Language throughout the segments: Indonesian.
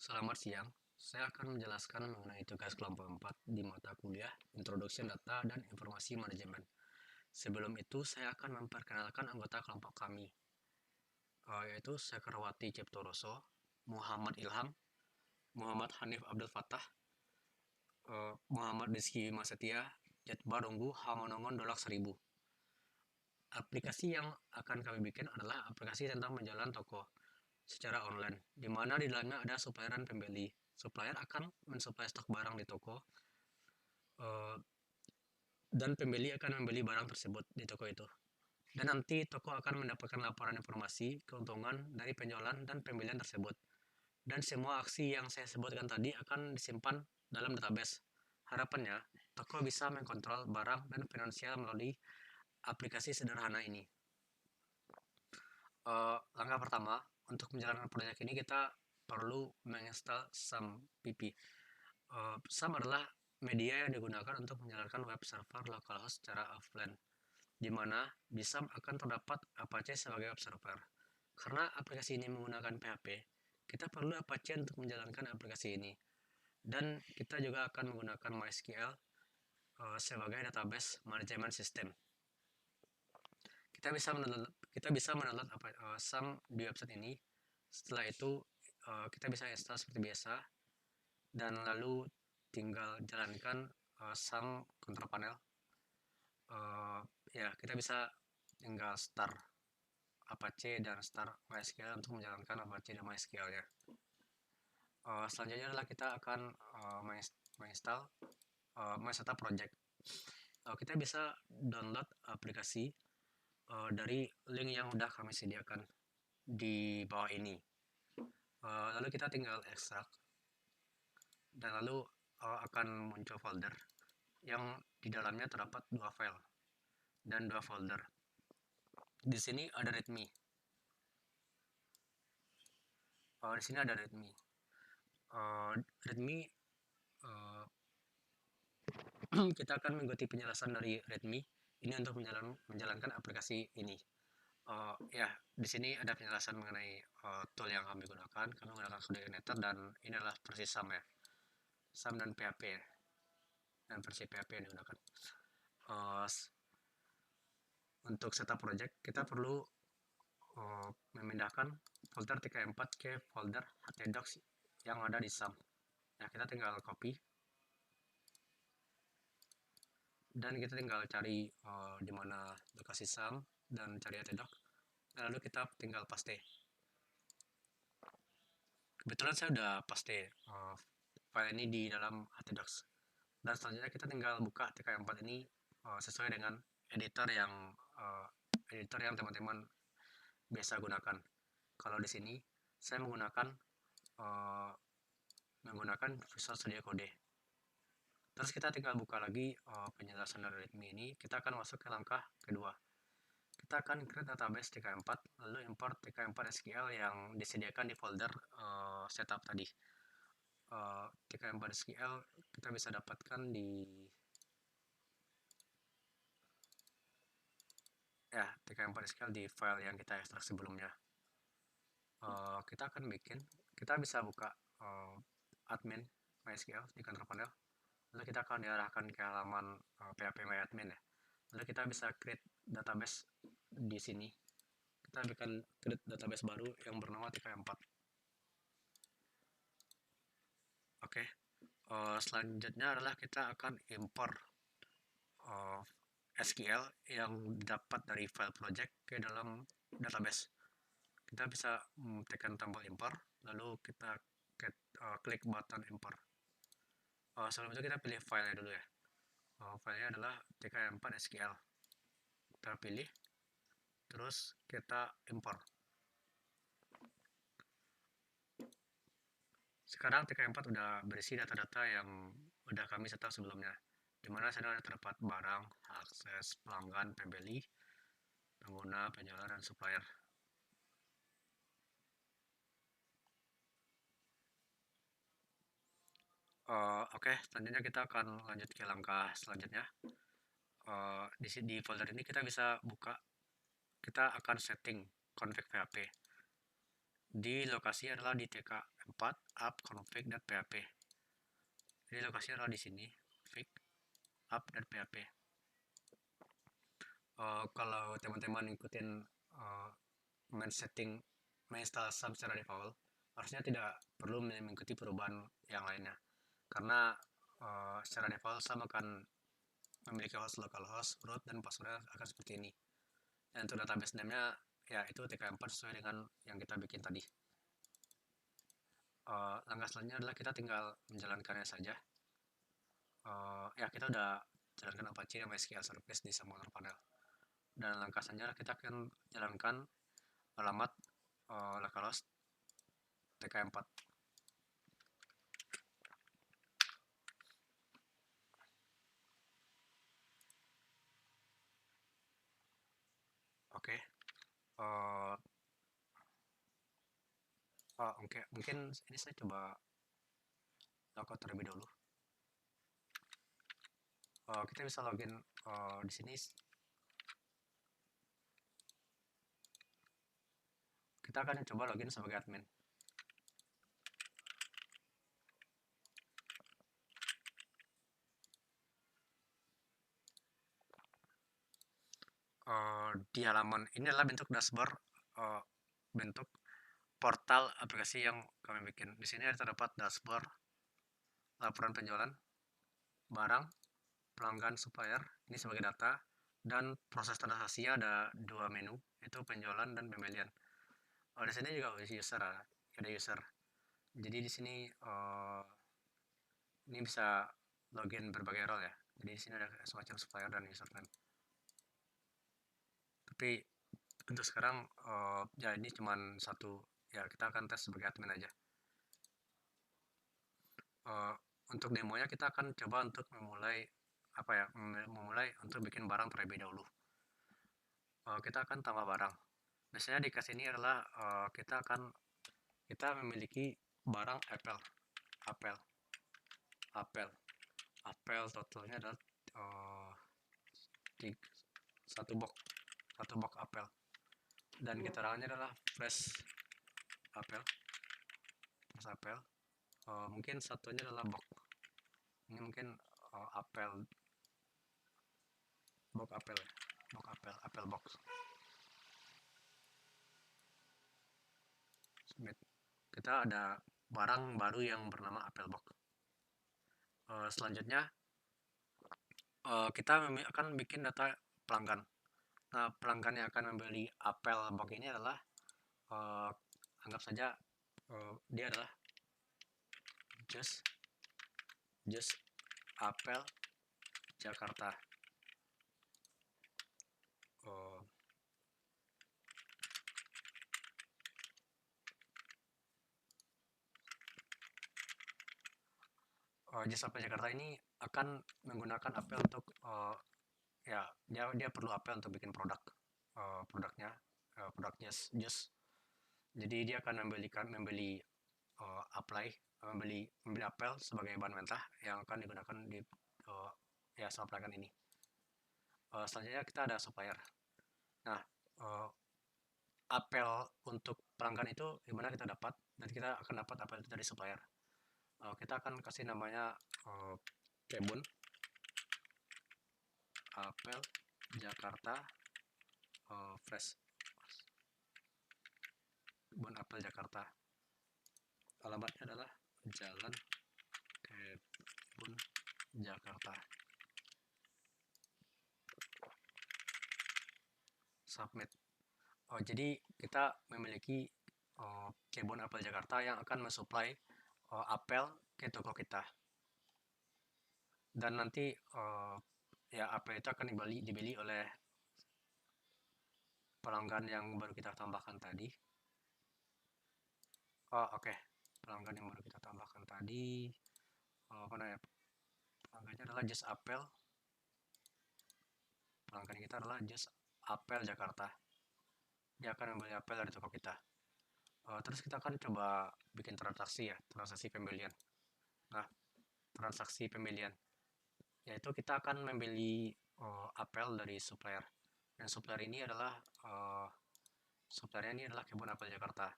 Selamat siang, saya akan menjelaskan mengenai tugas kelompok 4 di mata kuliah Introduction Data dan Informasi Manajemen. Sebelum itu, saya akan memperkenalkan anggota kelompok kami, yaitu Sakarwati Ciptoroso, Muhammad Ilham, Muhammad Hanif Abdul Fattah, Muhammad Rizky Masetia, Jatbar Ungu, Hamonongon Dolak Seribu. Aplikasi yang akan kami bikin adalah aplikasi tentang penjualan toko secara online, di mana di dalamnya ada supplier dan pembeli. Supplier akan mensuplai stok barang di toko, eh, dan pembeli akan membeli barang tersebut di toko itu. Dan nanti toko akan mendapatkan laporan informasi keuntungan dari penjualan dan pembelian tersebut. Dan semua aksi yang saya sebutkan tadi akan disimpan dalam database. Harapannya, toko bisa mengkontrol barang dan finansial melalui aplikasi sederhana ini. Langkah pertama, untuk menjalankan proyek ini kita perlu menginstal SAM-PP. SAM adalah media yang digunakan untuk menjalankan web server localhost secara offline, di mana di SAM akan terdapat Apache sebagai web server. Karena aplikasi ini menggunakan PHP, kita perlu Apache untuk menjalankan aplikasi ini. Dan kita juga akan menggunakan MySQL sebagai database manajemen sistem. Kita bisa mendownload SAM di website ini. Setelah itu kita bisa install seperti biasa, dan lalu tinggal jalankan SAM control panel. Ya, kita bisa tinggal start Apache dan start MySQL untuk menjalankan Apache dan MySQL-nya. Selanjutnya adalah kita akan menginstal MySetup Project. Kita bisa download aplikasi dari link yang udah kami sediakan di bawah ini. Lalu kita tinggal ekstrak, dan lalu akan muncul folder yang di dalamnya terdapat dua file dan dua folder. Di sini ada readme. Di sini ada readme. Readme kita akan mengikuti penjelasan dari readme ini untuk menjalankan aplikasi ini. Ya, di sini ada penjelasan mengenai tool yang kami gunakan. Kami menggunakan coordinator dan ini adalah versi SAM ya. SAM dan PHP ya. Dan versi PHP yang digunakan. Untuk setup project, kita perlu memindahkan folder TK4 ke folder htdocs yang ada di SAM. Ya, kita tinggal copy dan kita tinggal cari di mana lokasi SAM dan cari htdocs. Lalu kita tinggal paste. Kebetulan saya udah paste file ini di dalam htdocs. Dan selanjutnya kita tinggal buka TK4 ini sesuai dengan editor yang teman-teman biasa gunakan. Kalau di sini saya menggunakan Visual Studio Code. Terus kita tinggal buka lagi penjelasan dari readme ini. Kita akan masuk ke langkah kedua. Kita akan create database TK4, lalu import TK4 SQL yang disediakan di folder setup tadi. TK4 SQL kita bisa dapatkan di TK4 SQL di file yang kita ekstrak sebelumnya. Kita bisa buka admin MySQL di control panel. Lalu kita akan diarahkan ke halaman PHP MyAdmin ya. Lalu kita bisa create database di sini. Kita akan create database baru yang bernama TK4. Oke. Selanjutnya adalah kita akan import SQL yang dapat dari file project ke dalam database. Kita bisa tekan tombol import, lalu kita klik button import. Sebelum itu kita pilih filenya dulu ya. Filenya adalah TK4 SQL. Kita pilih, terus kita import. Sekarang TK4 udah berisi data-data yang udah kami setup sebelumnya, dimana sana terdapat barang, akses, pelanggan, pembeli, pengguna, penjualan, dan supplier. Oke, selanjutnya kita akan lanjut ke langkah selanjutnya. Di folder ini kita bisa buka, kita akan setting config PHP. Di lokasi adalah di TK4 app.config.php. Jadi lokasinya adalah di sini, config app.php. Kalau teman-teman ngikutin menginstal sub secara default, harusnya tidak perlu mengikuti perubahan yang lainnya, karena secara default sub akan memiliki host localhost, root, dan passwordnya akan seperti ini. Dan untuk database name-nya ya itu TK4 sesuai dengan yang kita bikin tadi. Langkah selanjutnya adalah kita tinggal menjalankannya saja. Ya kita udah jalankan Apache dan MySQL Service di Summoner Panel. Dan langkah selanjutnya kita akan jalankan alamat localhost TK4. Oke. Oke, mungkin ini saya coba logout terlebih dahulu. Kita bisa login di sini. Kita akan coba login sebagai admin. Di halaman ini adalah bentuk dashboard, bentuk portal aplikasi yang kami bikin. Di sini terdapat dashboard, laporan penjualan, barang, pelanggan, supplier, ini sebagai data, dan proses transaksinya ada dua menu, yaitu penjualan dan pembelian. Di sini juga ada user. Jadi di sini ini bisa login berbagai role ya. Jadi di sini ada semacam supplier dan username. Tapi untuk sekarang ya ini cuma satu, ya kita akan tes sebagai admin aja. Untuk demonya kita akan coba untuk memulai untuk bikin barang terlebih dahulu. Kita akan tambah barang. Biasanya di case ini adalah kita memiliki barang apel totalnya adalah satu box apel, dan keterangannya adalah fresh apel. Mungkin satunya adalah box, ini mungkin apel box. Kita ada barang baru yang bernama apel box. Selanjutnya kita akan bikin data pelanggan. Nah, pelanggan yang akan membeli apel box ini adalah anggap saja dia adalah just apel Jakarta. Just apel Jakarta ini akan menggunakan apel untuk ya dia perlu apel untuk bikin produknya just. Jadi dia akan membeli apel sebagai bahan mentah yang akan digunakan di sama pelanggan ini. Selanjutnya kita ada supplier. Nah, apel untuk pelanggan itu gimana kita dapat? Nanti kita akan dapat apel itu dari supplier. Kita akan kasih namanya kebun apel Jakarta fresh. Kebun apel Jakarta. Alamatnya adalah Jalan Kebun Jakarta. Submit. Jadi kita memiliki kebun apel Jakarta yang akan mensuplai apel ke toko kita. Dan nanti ya apel itu akan dibeli oleh pelanggan yang baru kita tambahkan tadi. Oke. Pelanggan yang baru kita tambahkan tadi mana ya? Pelanggannya adalah just apel. Pelanggan kita adalah just apel Jakarta. Dia akan membeli apel dari toko kita. Terus kita akan coba bikin transaksi pembelian. Nah, transaksi pembelian yaitu kita akan membeli apel dari supplier, dan supplier ini adalah suppliernya ini adalah Kebun Apel Jakarta.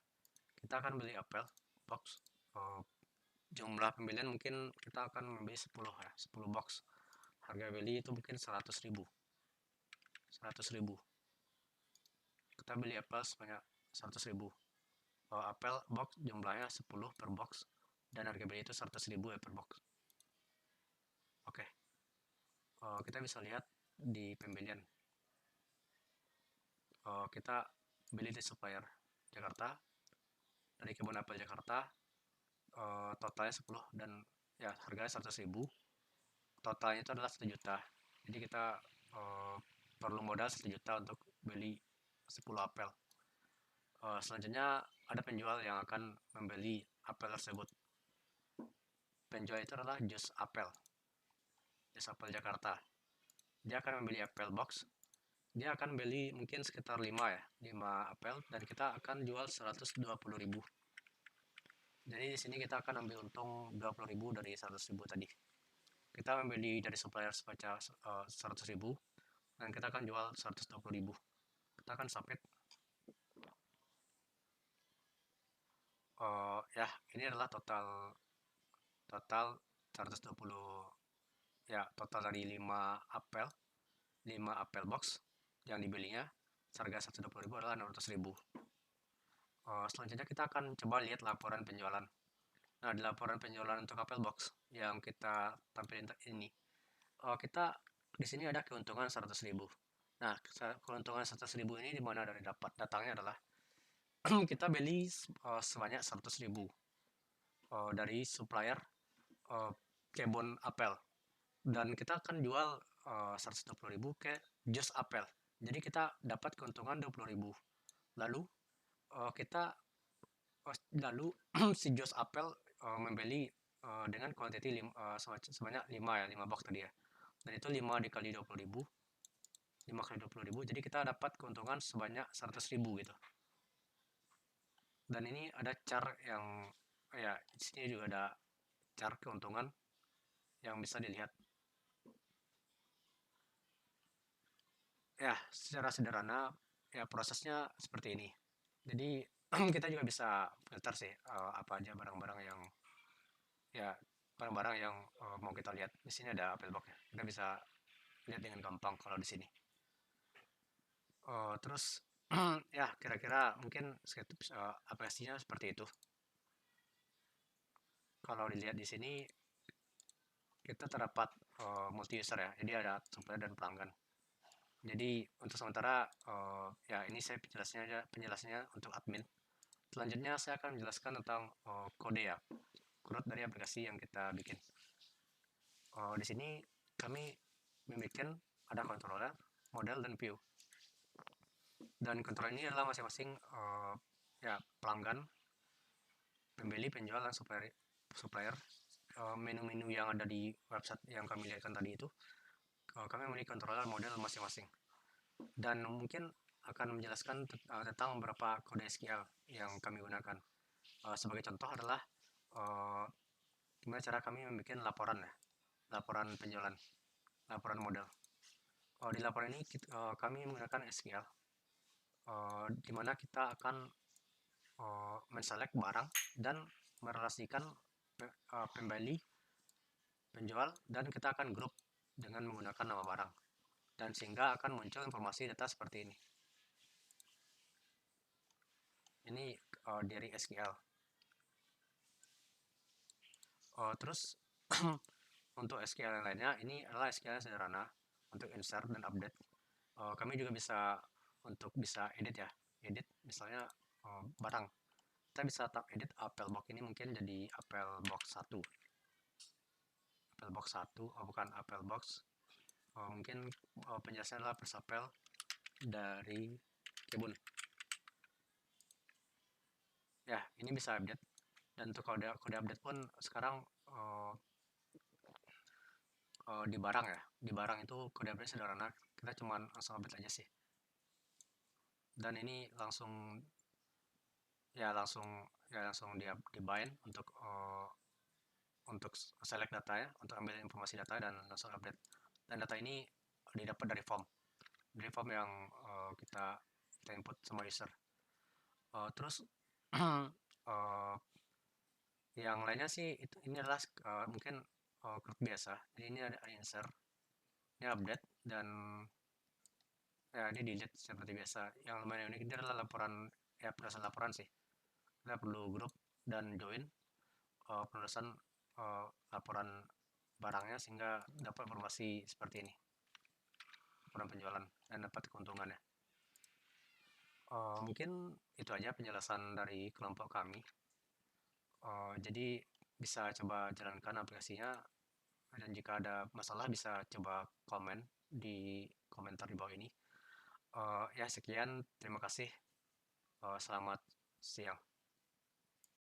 Kita akan beli apel box jumlah pembelian mungkin kita akan membeli 10 ya, 10 box. Harga beli itu mungkin 100.000. Kita beli apel sebanyak 100.000. Apel box jumlahnya 10 per box dan harga beli itu 100.000 ya per box. Oke. Kita bisa lihat di pembelian. Kita beli di supplier Jakarta, dari kebun apel Jakarta, totalnya 10 dan ya harganya 100.000. Totalnya itu adalah 1 juta. Jadi kita perlu modal 1 juta untuk beli 10 apel. Selanjutnya ada penjual yang akan membeli apel tersebut. Penjual itu adalah Jus Apel Jakarta. Dia akan membeli apel box. Dia akan beli mungkin sekitar 5 ya, 5 apel, dan kita akan jual 120.000. Jadi di sini kita akan ambil untung 20.000 dari 100.000 tadi. Kita membeli dari supplier sebanyak 100.000 dan kita akan jual 120.000. Kita akan submit. Ya, ini adalah total 120 ya, total dari 5 apel box yang dibelinya. Harga 120.000 adalah 600.000. Selanjutnya kita akan coba lihat laporan penjualan. Nah, di laporan penjualan untuk apel box yang kita tampilin ini, kita di sini ada keuntungan 100.000. Nah, keuntungan 100.000 ini dimana dari dapat? Datangnya adalah kita beli sebanyak 100.000 dari supplier kebun apel, dan kita akan jual 120.000 ke Jus Apel. Jadi kita dapat keuntungan 20.000. Lalu si Jus Apel membeli dengan kuantiti sebanyak 5 ya, 5 box tadi ya. Dan itu 5 dikali 20.000. 5 kali 20.000, jadi kita dapat keuntungan sebanyak 100.000 gitu. Dan ini ada chart yang ya, di sini juga ada chart keuntungan yang bisa dilihat. Ya, secara sederhana ya prosesnya seperti ini. Jadi kita juga bisa filter sih apa aja barang-barang yang mau kita lihat. Di sini ada apel box ya. Kita bisa lihat dengan gampang kalau di sini. Terus ya kira-kira mungkin aplikasinya seperti itu. Kalau dilihat di sini kita terdapat multi user ya. Jadi ada supplier dan pelanggan. Jadi untuk sementara ya ini saya penjelasnya untuk admin. Selanjutnya saya akan menjelaskan tentang kode ya, kode dari aplikasi yang kita bikin. Di sini kami membuat ada controller, model, dan view. Dan controller ini adalah masing-masing ya pelanggan, pembeli, penjual, dan supplier. Menu-menu yang ada di website yang kami lihatkan tadi itu, kami memiliki controller model masing-masing. Dan mungkin akan menjelaskan tentang beberapa kode SQL yang kami gunakan. Sebagai contoh adalah gimana cara kami membuat laporan penjualan, laporan model. Di laporan ini kami menggunakan SQL, di mana kita akan menselect barang dan merelasikan pembeli, penjual, dan kita akan grup dengan menggunakan nama barang, dan sehingga akan muncul informasi data seperti ini. Ini dari SQL. Terus untuk SQL yang lainnya, ini adalah SQL sederhana untuk insert dan update. Kami juga bisa edit ya, edit misalnya barang. Kita bisa edit apel box ini mungkin jadi apel box 1. Apel box 1, bukan apel box. Mungkin penjelasannya adalah persapel dari kebun. Ya, ini bisa update. Dan untuk kode update pun sekarang di barang ya. Di barang itu kode update sederhana. Kita cuma langsung update aja sih. Dan ini langsung di bind untuk select data ya, untuk ambil informasi data dan langsung update. Dan data ini didapat dari form yang kita input sama user. Terus Yang lainnya sih ini adalah mungkin grup biasa. Jadi ini ada insert, ini update, dan ya ini delete seperti biasa. Yang lumayan unik ini adalah laporan, ya penulisan laporan sih. Kita perlu grup dan join penulisan laporan barangnya sehingga dapat informasi seperti ini, laporan penjualan dan dapat keuntungannya. Mungkin itu aja penjelasan dari kelompok kami. Jadi bisa coba jalankan aplikasinya, dan jika ada masalah bisa coba komen di komentar di bawah ini. Ya sekian, terima kasih. Selamat siang.